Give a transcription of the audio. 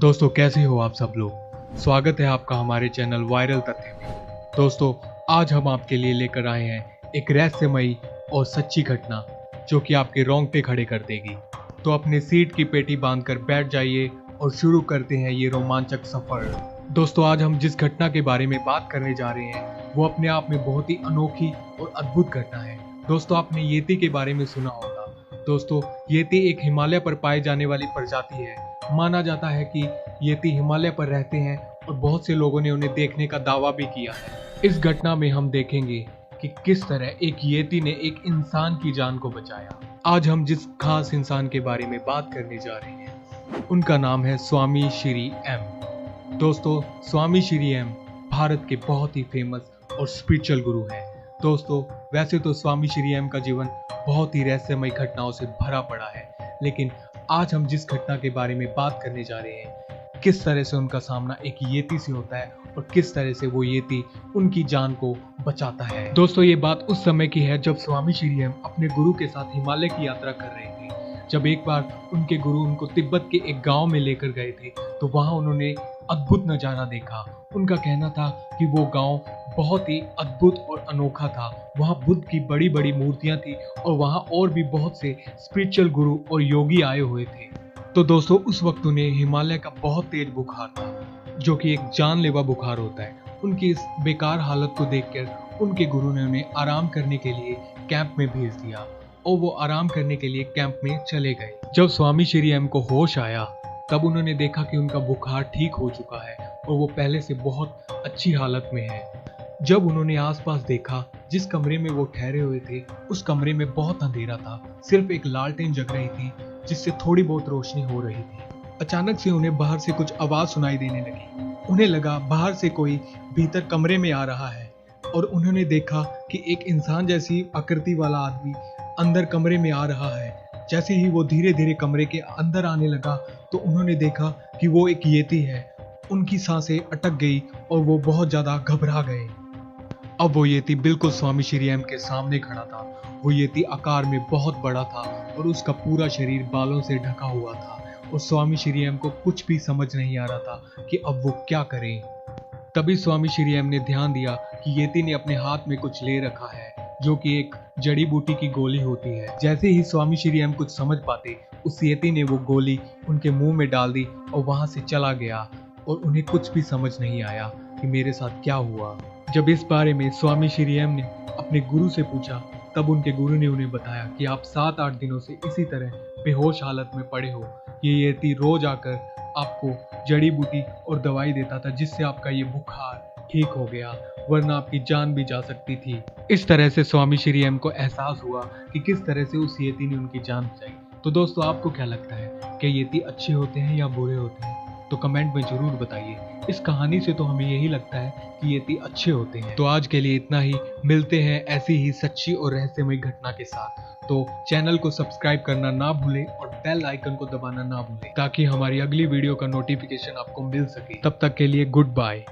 दोस्तों कैसे हो आप सब लोग। स्वागत है आपका हमारे चैनल वायरल तथ्य में। दोस्तों आज हम आपके लिए लेकर आए हैं एक रहस्यमयी और सच्ची घटना जो कि आपके रोंगटे खड़े कर देगी। तो अपने सीट की पेटी बांधकर बैठ जाइए और शुरू करते हैं ये रोमांचक सफर। दोस्तों आज हम जिस घटना के बारे में बात करने जा रहे हैं वो अपने आप में बहुत ही अनोखी और अद्भुत घटना है। दोस्तों आपने येती के बारे में सुना होगा। दोस्तों येती एक हिमालय पर पाए जाने वाली प्रजाति है। माना जाता है कि येती हिमालय पर रहते हैं और बहुत से लोगों ने उन्हें देखने का दावा भी किया है। इस घटना में हम देखेंगे कि किस तरह एक येती ने एक इंसान की जान को बचाया। आज हम जिस खास इंसान के बारे में बात करने जा रहे हैं उनका नाम है स्वामी श्री एम। दोस्तों स्वामी श्री एम भारत के बहुत ही फेमस और स्पिरिचुअल गुरु हैं। दोस्तों वैसे तो स्वामी श्री एम का जीवन बहुत ही रहस्यमय घटनाओं से भरा पड़ा है, लेकिन आज हम जिस घटना के बारे में बात करने जा रहे हैं किस तरह से उनका सामना एक येती से होता है और किस तरह से वो येती उनकी जान को बचाता है। दोस्तों ये बात उस समय की है जब स्वामी श्री एम अपने गुरु के साथ हिमालय की यात्रा कर रहे थे। जब एक बार उनके गुरु उनको तिब्बत के एक गांव में लेकर गए थे तो वहां उन्होंने अद्भुत नजारा देखा। उनका कहना था कि वो गांव बहुत ही अद्भुत और अनोखा था। वहां बुद्ध की बड़ी बड़ी मूर्तियां थी और वहां और भी बहुत से स्पिरिचुअल गुरु और योगी आए हुए थे। तो दोस्तों उस वक्त उन्हें हिमालय का बहुत तेज बुखार था जो कि एक जानलेवा बुखार होता है। उनकी इस बेकार हालत को देखकर उनके गुरु ने उन्हें आराम करने के लिए कैंप में भेज दिया और वो आराम करने के लिए कैंप में चले गए। जब स्वामी श्री एम को होश आया तब उन्होंने देखा कि उनका बुखार ठीक हो चुका है और वो पहले से बहुत अच्छी हालत में है। जब उन्होंने आसपास देखा जिस कमरे में वो ठहरे हुए थे उस कमरे में बहुत अंधेरा था। सिर्फ एक लालटेन जग रही थी जिससे थोड़ी बहुत रोशनी हो रही थी। अचानक से उन्हें बाहर से कुछ आवाज सुनाई देने लगी। उन्हें लगा बाहर से कोई भीतर कमरे में आ रहा है और उन्होंने देखा कि एक इंसान जैसी आकृति वाला आदमी अंदर कमरे में आ रहा है। जैसे ही वो धीरे धीरे कमरे के अंदर आने लगा तो उन्होंने देखा कि वो एक येती है। उनकी सांसें अटक गई और वो बहुत ज्यादा घबरा गए। अब वो येती बिल्कुल स्वामी श्री एम के सामने खड़ा था। वो येती आकार में बहुत बड़ा था और उसका पूरा शरीर बालों से ढका हुआ था और स्वामी श्री एम को कुछ भी समझ नहीं आ रहा था कि अब वो क्या करें। तभी स्वामी श्री एम ने ध्यान दिया कि येती ने अपने हाथ में कुछ ले रखा है जो कि एक जड़ी बूटी की गोली होती है। जैसे ही स्वामी श्री एम कुछ समझ पाते उस येती ने वो गोली उनके मुंह में डाल दी और वहां से चला गया और उन्हें कुछ भी समझ नहीं आया कि मेरे साथ क्या हुआ। जब इस बारे में स्वामी श्री एम ने अपने गुरु से पूछा तब उनके गुरु ने उन्हें बताया कि आप 7-8 दिनों से इसी तरह बेहोश हालत में पड़े हो। ये येती रोज आकर आपको जड़ी बूटी और दवाई देता था जिससे आपका ये बुखार ठीक हो गया, वरना आपकी जान भी जा सकती थी। इस तरह से स्वामी श्री एम को एहसास हुआ कि किस तरह से उस येती ने उनकी जान बचाई। तो दोस्तों आपको क्या लगता है कि येती अच्छे होते हैं या बुरे होते हैं? तो कमेंट में जरूर बताइए। इस कहानी से तो हमें यही लगता है कि येती अच्छे होते हैं। तो आज के लिए इतना ही। मिलते हैं ऐसी ही सच्ची और रहस्यमय घटना के साथ। तो चैनल को सब्सक्राइब करना ना भूलें और बेल आइकन को दबाना ना भूलें ताकि हमारी अगली वीडियो का नोटिफिकेशन आपको मिल सके। तब तक के लिए गुड बाय।